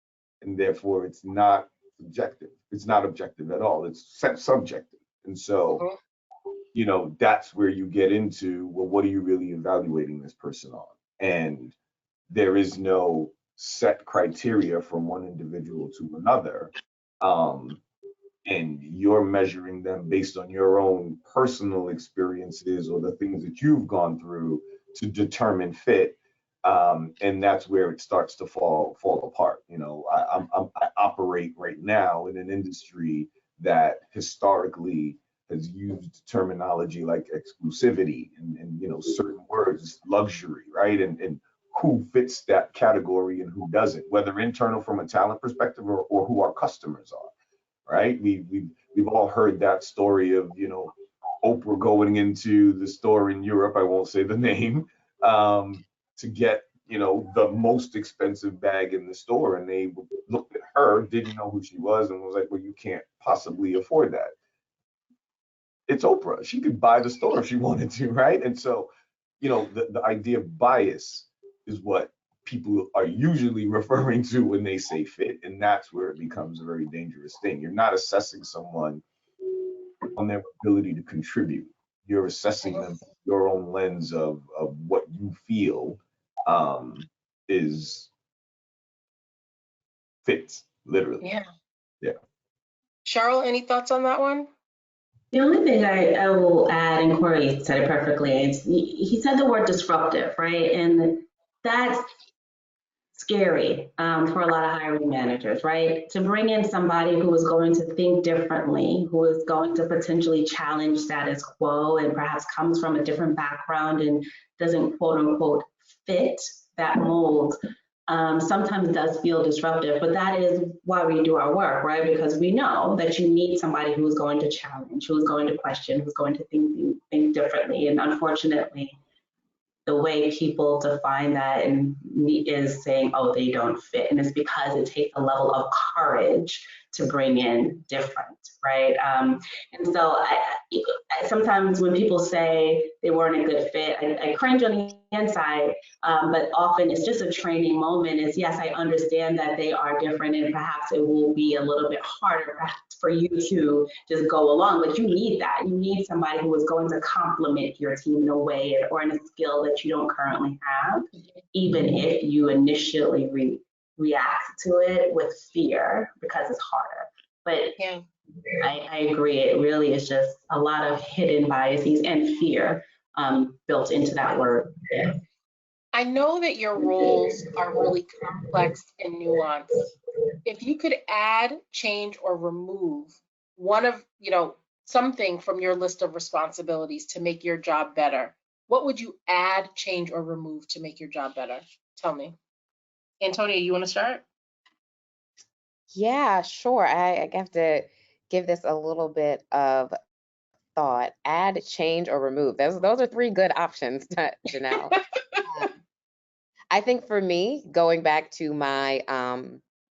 and therefore it's not subjective. It's not objective at all. It's subjective. And so, that's where you get into, well, what are you really evaluating this person on? And there is no set criteria from one individual to another. And you're measuring them based on your own personal experiences or the things that you've gone through to determine fit. And that's where it starts to fall apart. I operate right now in an industry that historically has used terminology like exclusivity and certain words, luxury, right? And who fits that category and who doesn't, whether internal from a talent perspective or who our customers are, right? We've all heard that story of, Oprah going into the store in Europe, I won't say the name, to get, the most expensive bag in the store. And they looked at her, didn't know who she was, and was like, well, you can't possibly afford that. It's Oprah. She could buy the store if she wanted to, right? And so, the idea of bias is what people are usually referring to when they say fit. And that's where it becomes a very dangerous thing. You're not assessing someone on their ability to contribute. You're assessing them through your own lens of what you feel is fits, literally.
Yeah.
Yeah.
Cheryl, any thoughts on that one?
The only thing I will add, and Corey said it perfectly, is he said the word disruptive, right? And that's scary for a lot of hiring managers, right? To bring in somebody who is going to think differently, who is going to potentially challenge status quo and perhaps comes from a different background and doesn't quote unquote fit that mold, sometimes does feel disruptive, but that is why we do our work, right? Because we know that you need somebody who is going to challenge, who is going to question, who's going to think differently. And unfortunately, the way people define that and is saying, oh, they don't fit. And it's because it takes a level of courage to bring in different, right? And so I sometimes when people say they weren't a good fit, I cringe on the inside, but often it's just a training moment. It's, yes, I understand that they are different and perhaps it will be a little bit harder perhaps for you to just go along, but you need that. You need somebody who is going to complement your team in a way or in a skill that you don't currently have, even if you initially react to it with fear because it's harder. But
Yeah.
I agree, it really is just a lot of hidden biases and fear built into that word. Yeah.
I know that your roles are really complex and nuanced. If you could add, change, or remove one of, something from your list of responsibilities to make your job better, what would you add, change, or remove to make your job better? Tell me. Antonia, you want to start?
Yeah, sure. I have to give this a little bit of thought. Add, change, or remove. Those are three good options, Janelle. I think for me, going back to my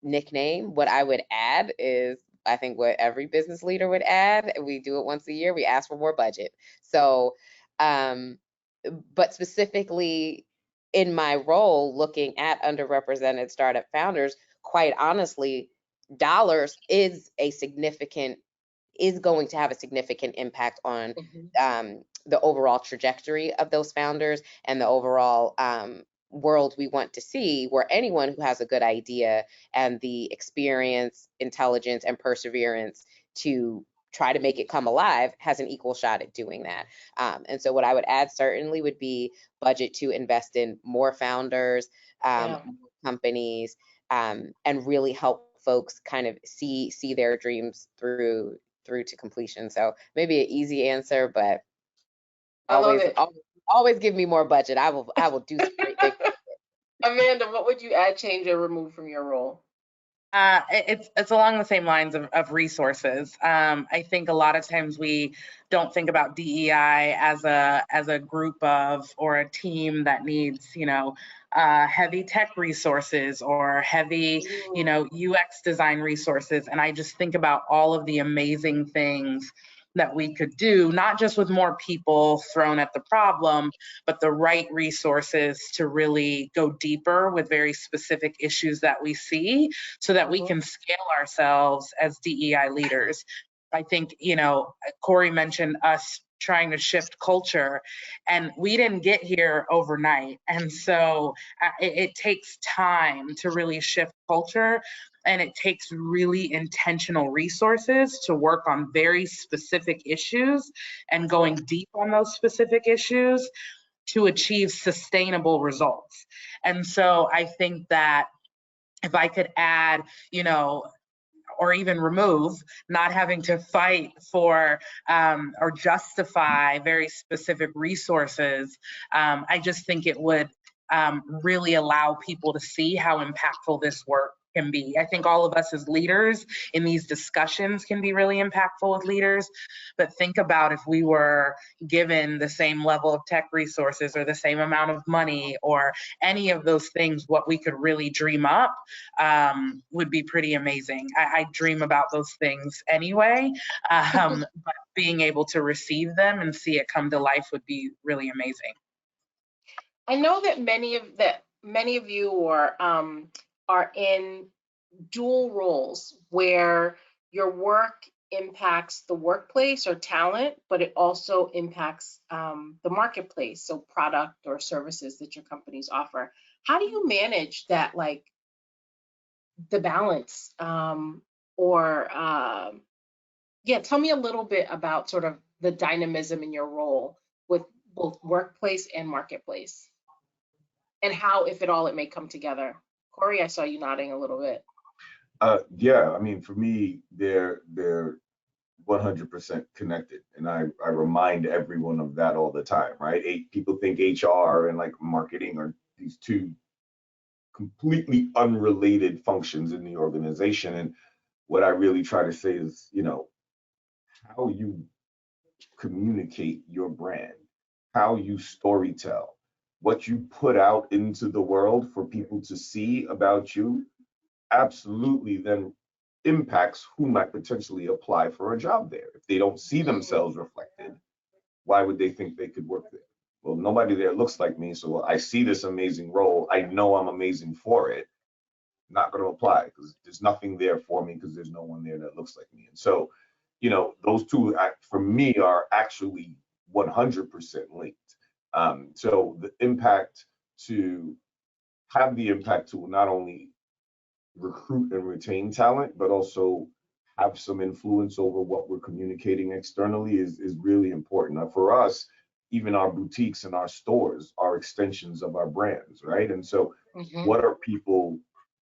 nickname, what I would add is I think what every business leader would add. We do it once a year. We ask for more budget. So, but specifically in my role, looking at underrepresented startup founders, quite honestly, dollars is going to have a significant impact on the overall trajectory of those founders and the overall world we want to see, where anyone who has a good idea and the experience, intelligence, and perseverance to try to make it come alive has an equal shot at doing that. And so what I would add certainly would be budget to invest in more founders, more companies, and really help folks kind of see their dreams through to completion. So maybe an easy answer, but always give me more budget. I will do some great things.
Amanda, what would you add, change, or remove from your role?
It's along the same lines of resources. I think a lot of times we don't think about DEI as a group of or a team that needs, heavy tech resources or heavy, UX design resources. And I just think about all of the amazing things that we could do, not just with more people thrown at the problem, but the right resources to really go deeper with very specific issues that we see so that we can scale ourselves as DEI leaders. I think, Corey mentioned us trying to shift culture, and we didn't get here overnight. And so it takes time to really shift culture. And it takes really intentional resources to work on very specific issues and going deep on those specific issues to achieve sustainable results. And so I think that if I could add, or even remove, not having to fight for or justify very specific resources, I just think it would really allow people to see how impactful this work can be. I think all of us as leaders in these discussions can be really impactful with leaders, but think about if we were given the same level of tech resources or the same amount of money or any of those things, what we could really dream up would be pretty amazing. I dream about those things anyway, but being able to receive them and see it come to life would be really amazing.
I know that many of you are in dual roles where your work impacts the workplace or talent, but it also impacts the marketplace, so product or services that your companies offer. How do you manage that, like the balance? Yeah, tell me a little bit about sort of the dynamism in your role with both workplace and marketplace, and how, if at all, it may come together. Corey, I saw you nodding a little bit.
Yeah, I mean, for me, they're 100% connected, and I remind everyone of that all the time, right? People think HR and like marketing are these two completely unrelated functions in the organization, and what I really try to say is, how you communicate your brand, how you storytell, what you put out into the world for people to see about you, absolutely then impacts who might potentially apply for a job there. If they don't see themselves reflected, why would they think they could work there? Well, nobody there looks like me, so I see this amazing role. I know I'm amazing for it. Not going to apply because there's nothing there for me because there's no one there that looks like me. And so, those two for me are actually 100% linked. So the impact to have the impact to not only recruit and retain talent, but also have some influence over what we're communicating externally is really important. Now, for us, even our boutiques and our stores are extensions of our brands, right? And so what are people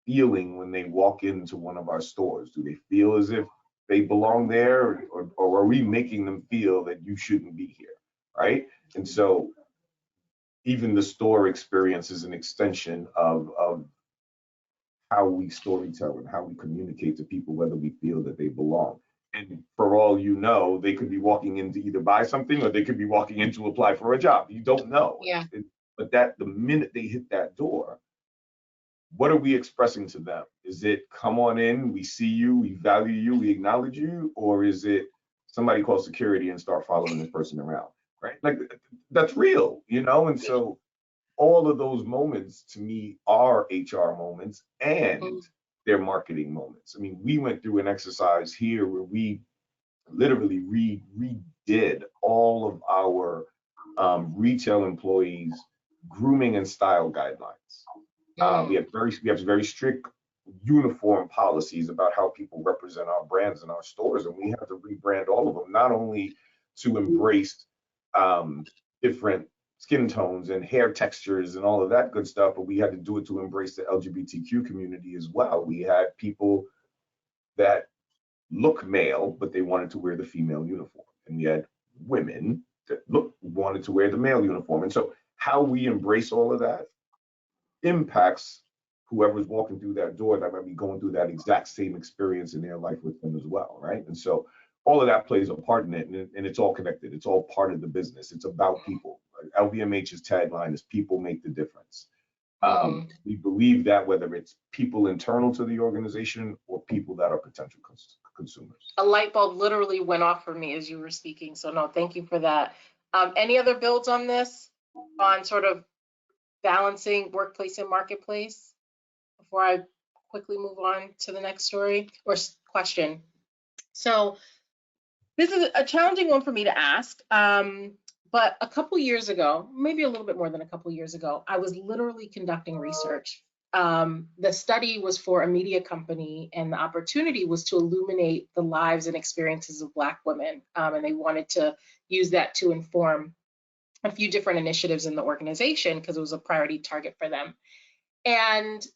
feeling when they walk into one of our stores? Do they feel as if they belong there, or are we making them feel that you shouldn't be here, right? And so even the store experience is an extension of how we storytell and how we communicate to people, whether we feel that they belong. And for all you know, they could be walking in to either buy something or they could be walking in to apply for a job. You don't know.
Yeah.
But the minute they hit that door, what are we expressing to them? Is it, come on in, we see you, we value you, we acknowledge you? Or is it somebody call security and start following this person around, right? Like, that's real, And so all of those moments to me are HR moments and they're marketing moments. I mean, we went through an exercise here where we literally redid all of our retail employees' grooming and style guidelines. We have very strict uniform policies about how people represent our brands in our stores, and we have to rebrand all of them, not only to embrace different skin tones and hair textures and all of that good stuff, but we had to do it to embrace the LGBTQ community as well. We had people that look male, but they wanted to wear the female uniform, and we had women that wanted to wear the male uniform. And so how we embrace all of that impacts whoever's walking through that door that might be going through that exact same experience in their life with them as well, right? And so all of that plays a part in it, and it's all connected. It's all part of the business. It's about people. LVMH's tagline is "People make the difference." We believe that whether it's people internal to the organization or people that are potential consumers.
A light bulb literally went off for me as you were speaking, so no, thank you for that. Any other builds on this, on sort of balancing workplace and marketplace, before I quickly move on to the next story or question? So this is a challenging one for me to ask, but a couple years ago, maybe a little bit more than a couple years ago, I was literally conducting research. The study was for a media company, and the opportunity was to illuminate the lives and experiences of Black women, and they wanted to use that to inform a few different initiatives in the organization because it was a priority target for them. And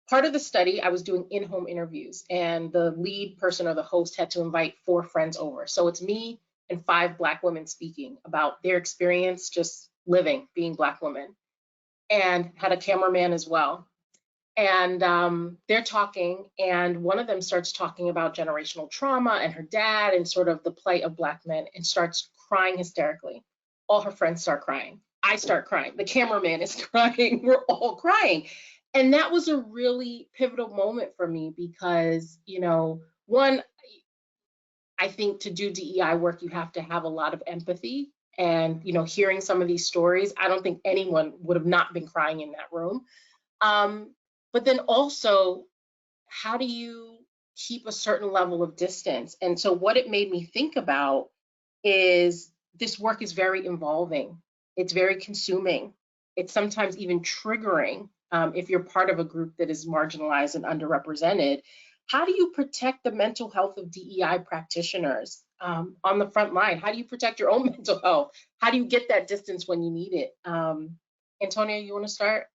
part of the study, I was doing in-home interviews, and the lead person or the host had to invite 4 friends over. So it's me and 5 Black women speaking about their experience just living, being Black women. and had a cameraman as well. And they're talking, and one of them starts talking about generational trauma and her dad and sort of the plight of Black men, and starts crying hysterically. All her friends start crying. I start crying. The cameraman is crying. We're all crying. And that was a really pivotal moment for me because, you know, one, I think to do DEI work, you have to have a lot of empathy. And, you know, hearing some of these stories, I don't think anyone would have not been crying in that room. But then also, how do you keep a certain level of distance? And so what it made me think about is this work is very involving. It's very consuming. It's sometimes even triggering if you're part of a group that is marginalized and underrepresented. How do you protect the mental health of DEI practitioners on the front line? How do you protect your own mental health? How do you get that distance when you need it? Antonia, you want to start?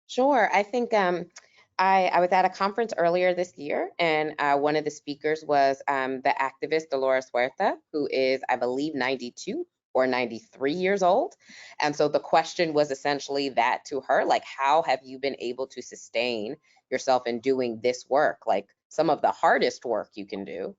Sure. I think I was at a conference earlier this year, and one of the speakers was the activist Dolores Huerta, who is, I believe, 92 or 93 years old. And so the question was essentially that to her, like, how have you been able to sustain yourself in doing this work, like some of the hardest work you can do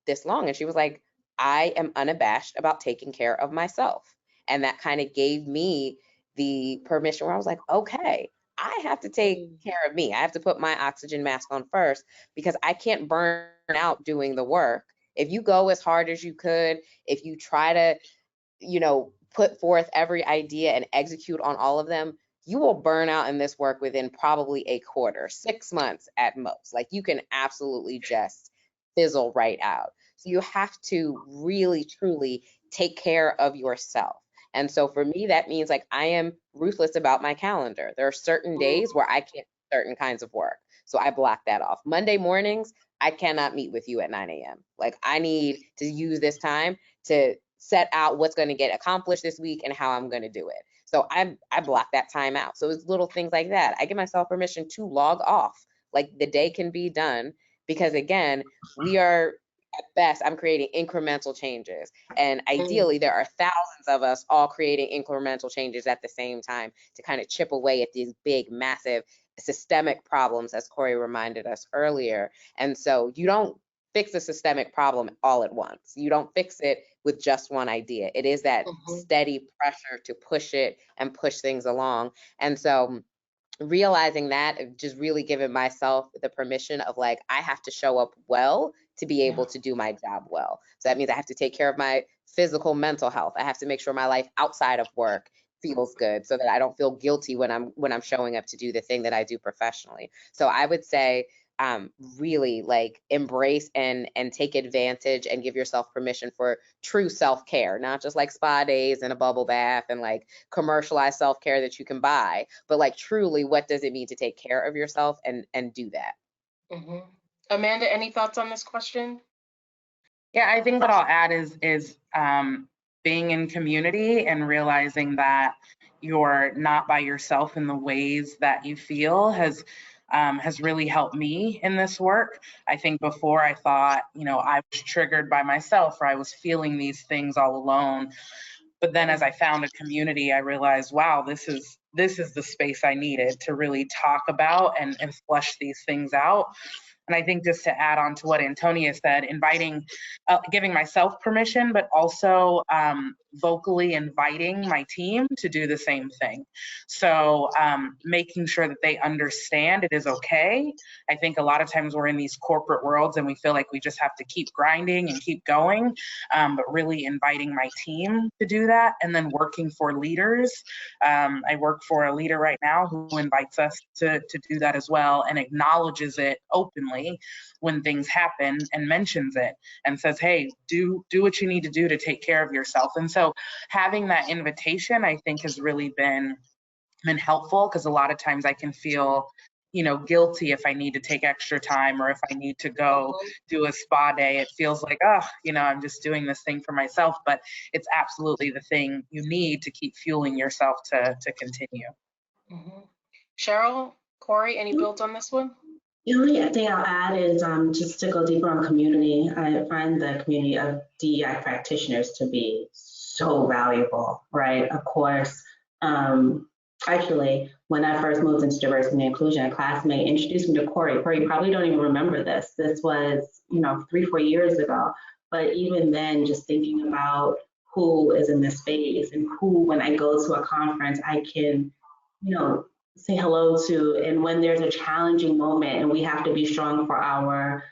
this long? And she was like, I am unabashed about taking care of myself. And that kind of gave me the permission where I was like, okay, I have to take care of me. I have to put my oxygen mask on first because I can't burn out doing the work. If you go as hard as you could, if you try to, you know, put forth every idea and execute on all of them, you will burn out in this work within probably a quarter, 6 months at most. Like, you can absolutely just fizzle right out. So you have to really, truly take care of yourself. And so for me, that means like I am ruthless about my calendar. There are certain days where I can't do certain kinds of work. So I block that off. Monday mornings, I cannot meet with you at 9 a.m. Like, I need to use this time to set out what's going to get accomplished this week and how I'm going to do it. So I block that time out. So it's little things like that. I give myself permission to log off. Like, the day can be done because, again, we are, at best, I'm creating incremental changes. And ideally, there are thousands of us all creating incremental changes at the same time to kind of chip away at these big, massive systemic problems, as Corey reminded us earlier. And so you don't fix a systemic problem all at once. You don't fix it with just one idea. It is that steady pressure to push it and push things along. And so realizing that, just really giving myself the permission of like, I have to show up well to be able to do my job well. So that means I have to take care of my physical, mental health. I have to make sure my life outside of work feels good so that I don't feel guilty when I'm showing up to do the thing that I do professionally. So I would say really like embrace and take advantage and give yourself permission for true self-care, not just like spa days and a bubble bath and like commercialized self-care that you can buy, but like truly, what does it mean to take care of yourself and do that?
Amanda, any thoughts on this question?
Yeah, I think what I'll add is being in community and realizing that you're not by yourself in the ways that you feel has really helped me in this work. I think before I thought, you know, I was triggered by myself or I was feeling these things all alone. But then as I found a community, I realized, wow, this is the space I needed to really talk about and flesh these things out. And I think just to add on to what Antonia said, giving myself permission, but also vocally inviting my team to do the same thing. So making sure that they understand it is okay. I think a lot of times we're in these corporate worlds and we feel like we just have to keep grinding and keep going, but really inviting my team to do that, and then working for leaders. I work for a leader right now who invites us to do that as well and acknowledges it openly when things happen and mentions it and says, hey, do what you need to do to take care of yourself. And so having that invitation, I think, has really been helpful, because a lot of times I can feel, you know, guilty if I need to take extra time or if I need to go do a spa day. It feels like, oh, you know, I'm just doing this thing for myself, but it's absolutely the thing you need to keep fueling yourself to continue.
Cheryl, Corey, any builds on this one?
The only thing I'll add is just to go deeper on community. I find the community of DEI practitioners to be so valuable, right? Of course, Actually, when I first moved into diversity and inclusion, a classmate introduced me to Corey. Corey, you probably don't even remember this. This was, 3-4 years ago. But even then, just thinking about who is in this space and who, when I go to a conference, I can, say hello to. And when there's a challenging moment and we have to be strong for our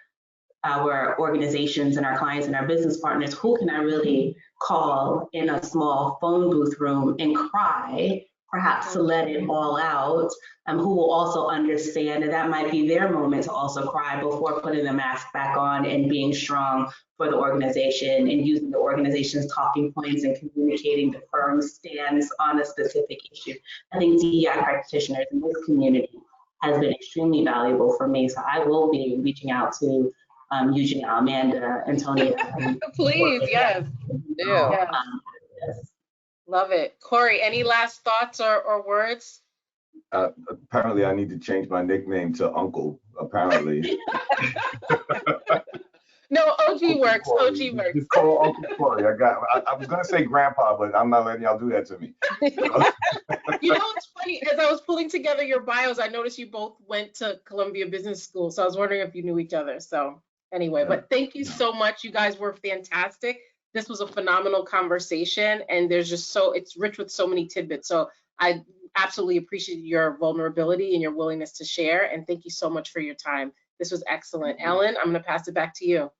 organizations and our clients and our business partners, who can I really call in a small phone booth room and cry, perhaps to let it all out, who will also understand that might be their moment to also cry before putting the mask back on and being strong for the organization and using the organization's talking points and communicating the firm's stance on a specific issue. I think DEI practitioners in this community has been extremely valuable for me. So I will be reaching out to Eugene, Amanda, Antonia.
Please, yes.
Yes.
Love it. Corey, any last thoughts or words?
Apparently, I need to change my nickname to Uncle. Apparently.
No, OG works.
Corey.
OG works.
Just call Uncle Corey. I was gonna say Grandpa, but I'm not letting y'all do that to me.
It's funny, as I was pulling together your bios, I noticed you both went to Columbia Business School. So I was wondering if you knew each other. So anyway, but thank you so much. You guys were fantastic. This was a phenomenal conversation, and it's rich with so many tidbits. So I absolutely appreciate your vulnerability and your willingness to share. And thank you so much for your time. This was excellent. Ellen, I'm going to pass it back to you.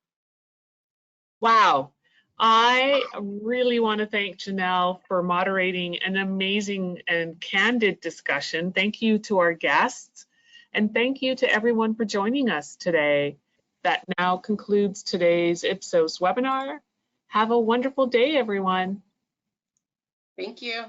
Wow. I really want to thank Janelle for moderating an amazing and candid discussion. Thank you to our guests, and thank you to everyone for joining us today. That now concludes today's Ipsos webinar. Have a wonderful day, everyone.
Thank you.